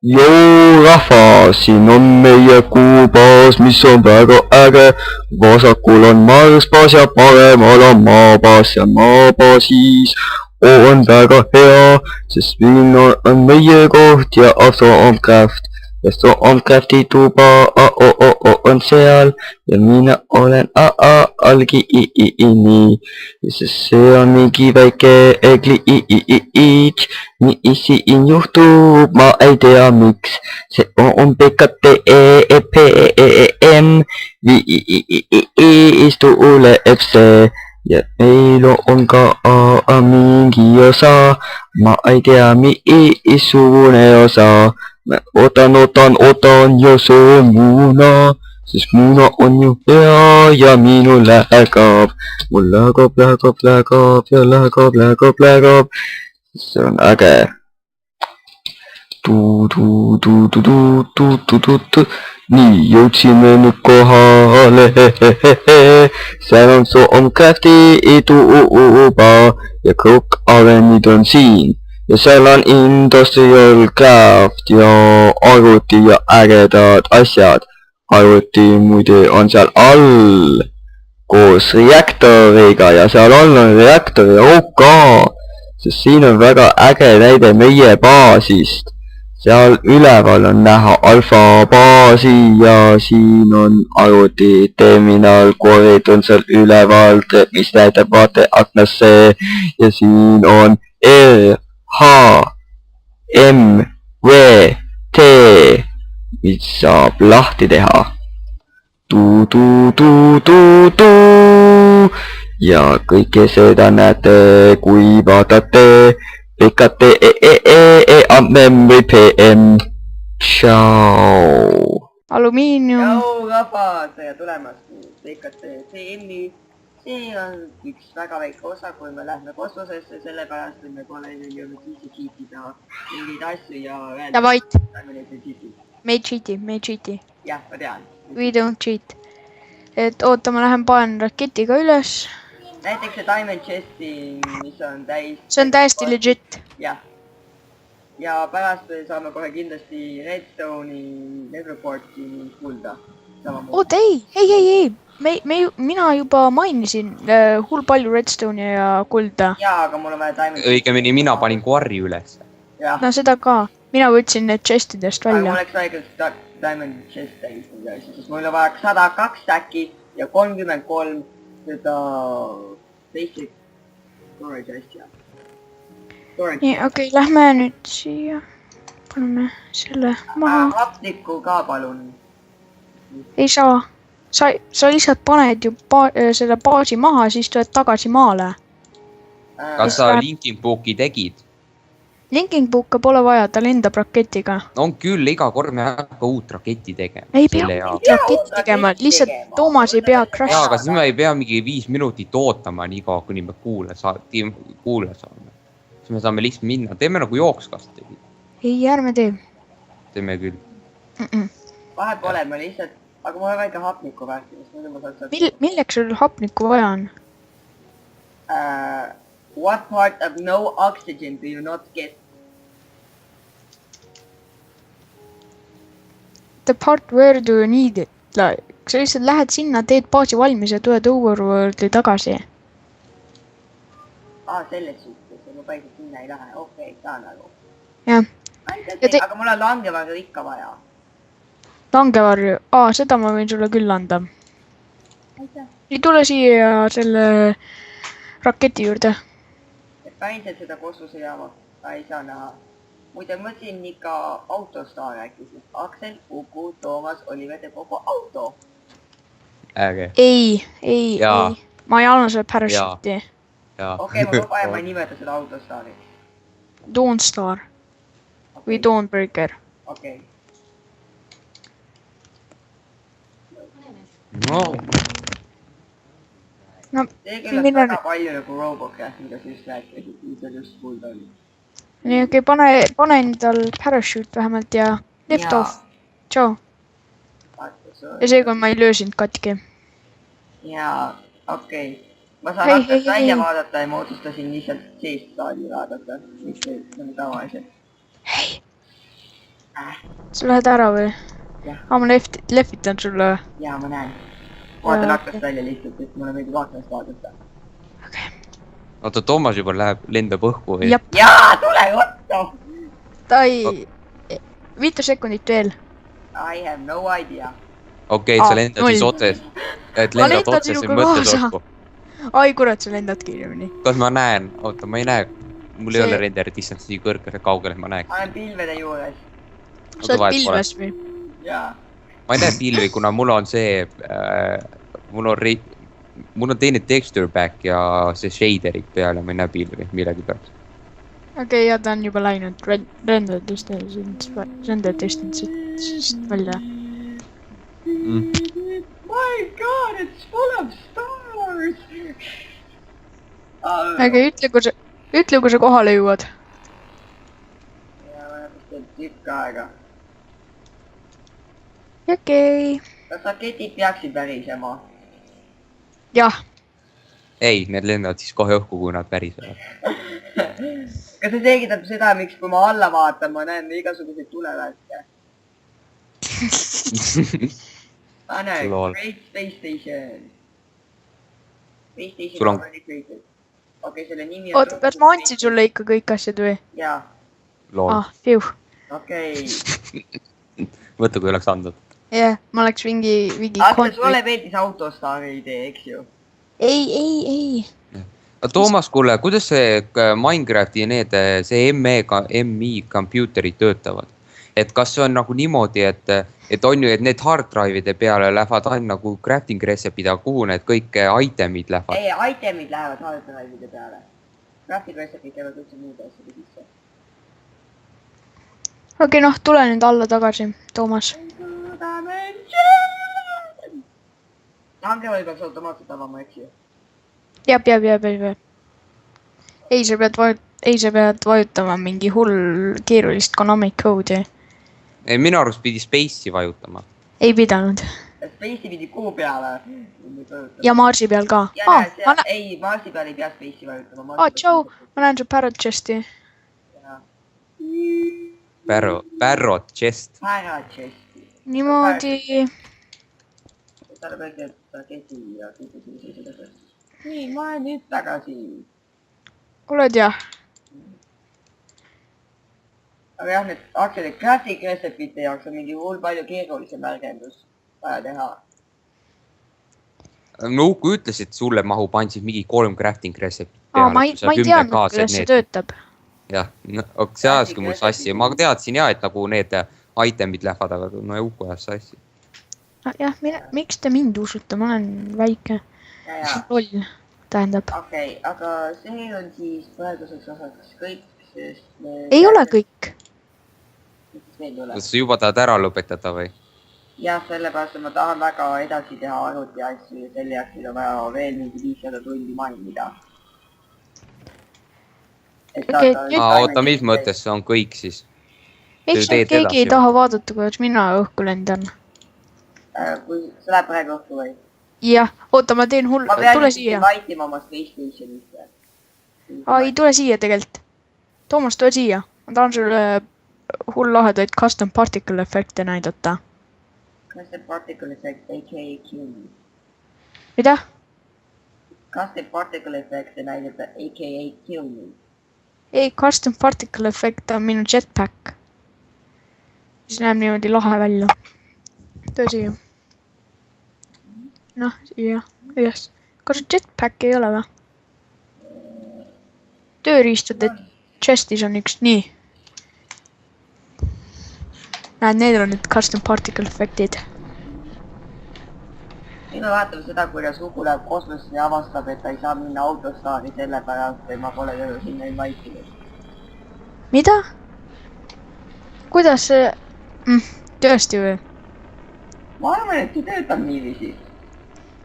Joo rahvas, siin on meie kuubaas, mis on väga äge. Vasakul on Marsbaas ja paremal on Maabaas ja Maabaasis on väga hea, sest siin on meie koht ja Stormcraft. Ja Stormcrafti tuba on seal ja mina olen algiini. Sest see on mingi väike glitch, mis siin juhtub, ma ei tea miks. See on PKTEPM, viis tuleb see. Ja meil on ka mingi osa, ma ei tea missugune osa. Mä otan ja söön muuna, sest muuna on ju hea ja minul läheb. Mul läheb ja läheb. See on äge. Nii, jõudsime nüüd kohale. Seal on Stormcrafti tuba ja kõik arenid on siin. Ja seal on Industrial Craft ja arvuti ja ägedad asjad. Arvuti muide on seal all koos reaktoriga ja seal all on reaktori OK. Sest siin on väga äge näide meie baasist. Seal üleval on näha alfa baasi ja siin on arvuti terminal, korid on seal üleval, mis näitab vaateaknasse ja siin on H, M, V, T, mis saab lahti teha. Ja kõike seda näete, kui vaatate PKTEPM. Tšau. Alumiinium. Jau rahvas, tere tulemast PKTCM-i. See on üks väga väike osa, kui me lähme kosmosesse, sellepärast et me pole jõudnud ise kiitida mingeid asju ja öelda. Davait. Me ei cheat'i. Jah, ma tean. We don't cheat. Et oota, ma lähen panen raketiga üles. Näiteks see Diamond Chesti, mis on täis. See on täiesti legit. Jah. Ja pärast saame kohe kindlasti Redstone'i, Netherport'i kulda. Oot, ei. Mina juba mainisin hull palju Redstone'i ja kulda. Jaa, aga mul on vaja Diamond Chesti. Õigemini mina panin quarry üles. No seda ka. Mina võtsin need chestidest välja. Aga mul oleks vaja Diamond Chest tähistada, sest mul on vaja 102 stacki ja 33 seda basic storage asja. Nii, okei, lähme nüüd siia. Paneme selle maha. Hapnikku ka palun. Ei saa. Sa lihtsalt paned ju selle baasi maha, siis tuled tagasi maale. Kas sa linking book'i tegid? Linking book'e pole vaja, ta lendab raketiga. On küll, iga kord me hakka uut raketti tegema. Ei pea raketti tegema, lihtsalt Toomas ei pea crash. Jaa, aga siis me ei pea mingi 5 minutit ootama nii kaua, kuni me kuule saame. Siis me saame lihtsalt minna. Teeme nagu jookskast tegid. Ei, ärme tee. Teeme küll. Vahe pole, ma lihtsalt, aga mul on väike hapniku värki. Milleks sul hapnikku vaja on? What part of no oxygen do you not get? The part where do you need it? Sa lihtsalt lähed sinna, teed baasi valmis ja tuled overworld'i tagasi. Selles suhtes, ma päriselt sinna ei lähe. Okei, saan aru. Jah. Aga mul on langevarju ikka vaja. Langevarju? Seda ma võin sulle küll anda. Ei tule siia selle raketi juurde. Päriselt seda kosmosejaama ei saa näha. Muide, mõtlesin ikka autostaa rääkisid. Aksel, Uku, Toomas, Oliver teeb kogu auto. Äge. Ei. Ma ei anna sulle parachuti'i. Okei, ma vaja, ma ei nimeta seda autostaari. Dawnstar. Või Dawnbreaker. Okei. No, see küll on väga palju nagu Robocraft, mida sa just rääkisid, mis on just kuulda oli. Nii, okei, pane endal parachute vähemalt ja lift off. Tšau. Ja seekord ma ei löö sind katki. Jaa, okei. Ma saan hakkas välja vaadata ja ma otsustasin lihtsalt seest saali vaadata. Mitte tavaliselt. Hei! sa lähed ära või? Jah. Ma lehvitan sulle. Jaa, ma näen. Vaatan aknast välja lihtsalt, et mulle meeldib aknast vaadata. oota, Toomas juba lendab õhku või? Jaa, tule otsa! Ta ei... 5 sekundit veel. I have no idea. Okei, sa lendad siis otses. Et lendad otses ja mõttes õhku. Ai, kurat, sa lendad kiiremini. Kas ma näen? Oota, ma ei näe. Mul ei ole render distance nii kõrge, kaugele ma näeks. Ma olen pilvede juures. Sa oled pilves või? Jaa. Ma ei näe pilvi, kuna mul on see... Mul on teine texture pack ja see shaderid peal ja ma ei näe pilvi millegi pärast. Okei, ja ta on juba läinud render distance välja. My god, it's full of stars! Aga ütle, kui sa kohale jõuad. Jaa, ma näpust teed tükk aega. Okei. Kas raketid peaksid värisema? Jah. Ei, need lendavad siis kohe õhku, kui nad pärisevad. Kas see selgitab seda, miks kui ma alla vaatan, ma näen igasuguseid tulevärke? Ma näen, Great Space Station. Space Station on very created. Okei, selle nimi on... Oota, kas ma andsin sulle ikka kõik asjad või? Jaa. Lool. Fiuh. Okei. Võtta, kui oleks andnud. Jah, ma oleks mingi... Aga sulle meeldis Autostari idee, eks ju? Ei. Toomas, kuule, kuidas see Minecrafti ja need, see MI computerid töötavad? Et kas see on nagu niimoodi, et on ju, et need hard drive'ide peale lähevad ainult nagu crafting recipe'id, aga kuhu need kõik itemid lähevad? Ei, itemid lähevad hard drive'ide peale. Crafting recipe'id käivad üldse muude asjade sisse. Okei, noh, tule nüüd alla tagasi, Toomas. Hange või peaks automaatselt avama, eks ju? Jab. Ei, sa pead vajutama mingi hull keerulist Konami code'i. Minu arust pidi Space'i vajutama. Ei pidanud. Space'i pidi kuu peale. Ja Marsi peal ka. Ei, Marsi peal ei pea Space'i vajutama. Tšau, ma näen su Parrot Chest'i. Parrot Chest. Parrot Chest'i. Niimoodi. Talle peaks jätta keti ja kõik. Nii, ma olen nüüd tagasi. Oled jah? Aga jah, need aktsiade graphic recipe'ite jaoks on mingi hull palju keerulisem märgendus vaja teha. No Uku ütles, et sulle mahub andsid mingi 3 crafting recipe'it peale. Ma ei teadnud, kuidas see töötab. Jah, see ajaski mul sassi. Ma teadsin jah, et nagu need itemid lähevad, aga no Uku ajas sassi. Jah, miks te mind usute? Ma olen väike. Loll tähendab. Okei, aga see on siis praeguseks osaks kõik, sest... Ei ole kõik. Kas sa juba tahad ära lõpetada või? Jah, sellepärast, et ma tahan väga edasi teha arvuti asju ja selle jaoks on vaja veel mingi 500 tundi mainida. Oota, mis mõttes see on kõik siis? Miks keegi ei taha vaadata, kuidas mina õhku lendan? Kui sa läheb praegu õhku või? Jah, oota, ma teen hull... Tule siia. Ma pean oma Space Stationisse. Ei, tule siia tegelikult. Toomas, tule siia. Ma tahan sulle hull lahedaid custom particle effecte näidata. Custom particle effect, a.k.a. Q. Mida? Custom particle effecte näidata, a.k.a. Q. Ei, custom particle effect on minu jetpack. Siis näeb niimoodi lahe välja. Tule siia. Noh, siia. Ühes. Kas jetpack ei ole või? Tööriistade chestis on üks nii. Näed, need on need custom particle effectid. Nüüd me vaatame seda, kuidas Uku läheb kosmosesse ja avastab, et ta ei saa minna Autostari sellepärast, et ma pole teda sinna inviteerinud. Mida? Kuidas see... Tõesti või? Ma arvan, et see töötab niiviisi.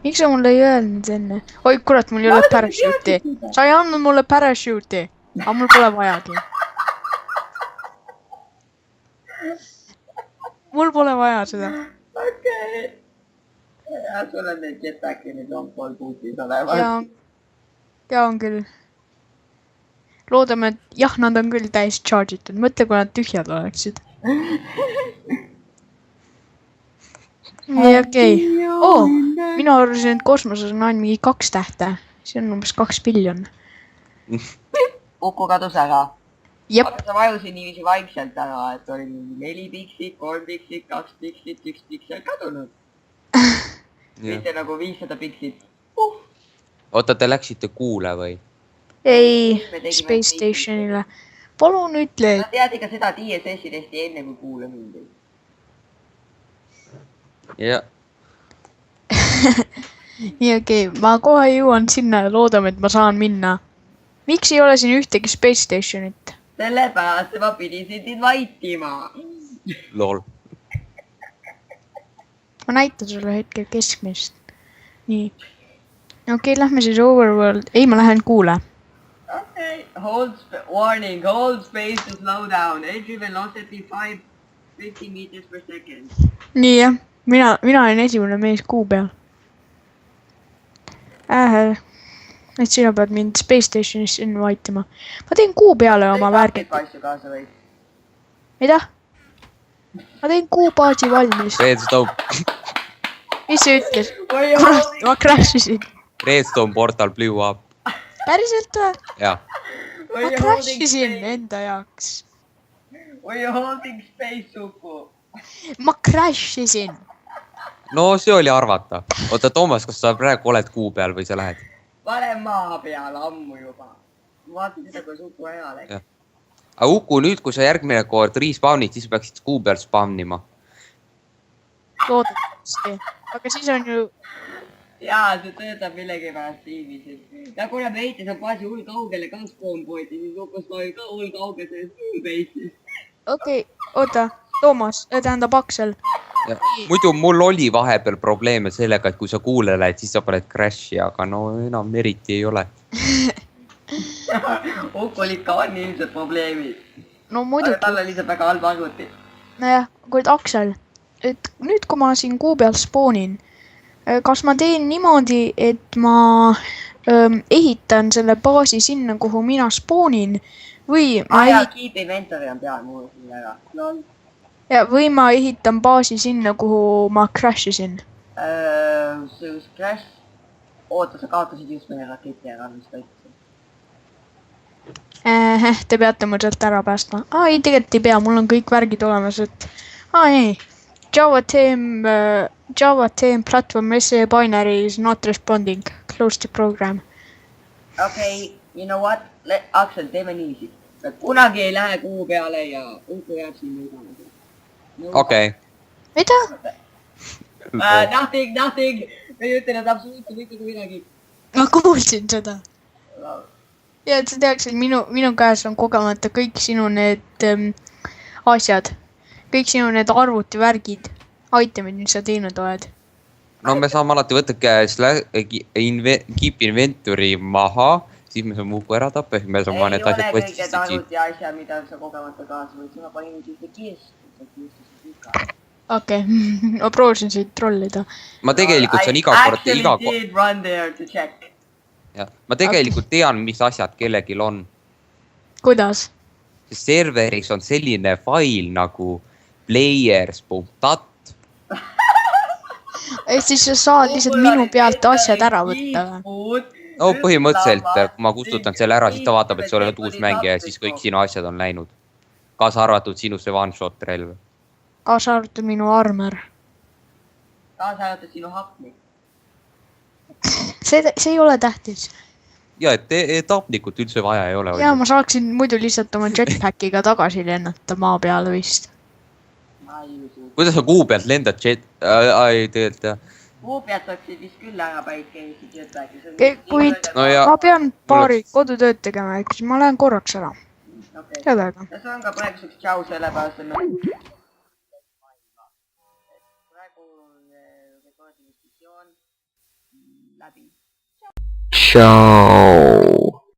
Miks sa mulle ei öelnud enne? Oi, kurat, mul ei ole parachute'i. Sa ei andnud mulle parachute'i. Aga mul pole vajagi. Mul pole vaja seda. Okei. Ja, sul on need jetpacki nüüd on pool puutis olemas. Ja on küll. Loodame, et jah, nad on küll täis charge itud. Mõtle, kui nad tühjad oleksid. nii okei . Minu arvasin , et kosmoses on ainult mingi 2 tähte . See on umbes 2 biljon . Uku kadus ära . Jep , aga sa vajusid niiviisi vaikselt ära , et oli mingi 4 pikslit , 3 pikslit , 2 pikslit , 1 piksel kadunud . mitte nagu 500 pikslit . oota , te läksite kuule või ? ei Me , tegime Space kõik Stationile . palun ütle , sa tead ikka seda , et ISS-i tehti enne kui kuule mindi . jah , nii okei , ma kohe jõuan sinna ja loodame , et ma saan minna . miks ei ole siin ühtegi Space Stationit ? sellepärast ma pidin sind invite ima . lol . ma näitan sulle hetkel keskmist . nii . okei , lähme siis Overworld , ei , ma lähen kuule . Okay, warning, hold space to slow down. Entry velocity 50 meters per second. nii jah , mina olen esimene mees kuu peal . et sina pead mind Space Stationisse invite ima . ma teen kuu peale oma värgid . asju kaasa või ? mida ? ma teen kuu baasi valmis . Redstone , mis sa ütles ? kurat , ma crash isin . Redstone portal blew up . päriselt või ? jah , ma crash isin enda jaoks . Were you holding space , Uku ? ma crash isin . no see oli arvata . oota , Toomas , kas sa praegu oled kuu peal või sa lähed ? pane maa peale ammu juba . ma vaatasin seda , kuidas Uku ära läks . Jah. aga Uku , nüüd kui sa järgmine kord respawn'id , siis peaksid kuu peal spawnima . loodetavasti . aga siis on ju , jaa , see töötab millegipärast niiviisi . ja kuna me ehitasime baasi hull kaugele ka spawn pointi , siis Uku spawnib ka hull kaugel sellest base'ist . okei , oota , Toomas , tähendab Aksel . muidu mul oli vahepeal probleeme sellega , et kui sa kuule lähed , siis sa paned crash'i , aga no enam eriti ei ole . Ukul ikka on ilmselt probleemid . no aga muidugi , tal on lihtsalt väga halb arvuti . nojah , kuid Aksel , et nüüd , kui ma siin kuu peal spoonin , kas ma teen niimoodi , et ma ehitan selle baasi sinna , kuhu mina spoonin või ma jaa , keep inventory on peal mul siin ära . või ma ehitan baasi sinna , kuhu ma crash isin . see was crash . oota , sa kaotasid just meie raketi ära , mis ta ütles . Te peate mul sealt ära päästma . ei , tegelikult ei pea , mul on kõik värgid olemas , et ei . Java team platform SE binary is not responding . Close the program . okei , you know what , Aksel , teeme niiviisi . kunagi ei lähe kuu peale ja Uku jääb sinna igaveseks . okei . mida ? Nothing , me ei ütelnud absoluutselt mitte kui midagi . ma kuulsin seda . ja et sa teaksid , minu käes on kogemata kõik sinu need asjad . kõik sinu need arvutivärgid , itemid , mis sa teinud oled . no me saame alati võtta keep inventory maha , siis me saame Uku ära tappa , ehk me saame need asjad ei ole kõige postisse . tarvut ja asja , mida sa kogemata kaasa võid , ma panin siis kiiresti . okei , ma proovisin sind trollida . ma tegelikult saan iga kord , did run there to check . jah , ma tegelikult tean , mis asjad kellelgi on . kuidas ? sest serveris on selline fail nagu players.dat . ehk siis sa saad lihtsalt minu pealt asjad ära võtta või ? no põhimõtteliselt , kui ma kustutan selle ära , siis ta vaatab , et sa oled uus mängija ja siis kõik sinu asjad on läinud . kaasa arvatud sinu see one-shot relv . kaasa arvatud minu armor . kaasa arvatud sinu hapnik . see ei ole tähtis . ja , et tapnikut üldse vaja ei ole . ja ma saaksin muidu lihtsalt oma jetpackiga tagasi lennata maa peale vist . ma ei usu . kuidas sa kuu pealt lendad ei tegelikult jah . kuu pealt saaksid vist küll ära päikese jetpacki . kuid No ja- ma pean paari kodutööd tegema , ehk siis ma lähen korraks ära . okei , head aega . ja see on ka praeguseks tšau , sellepärast et me . praegu on rekordimissioon läbi . Ciao .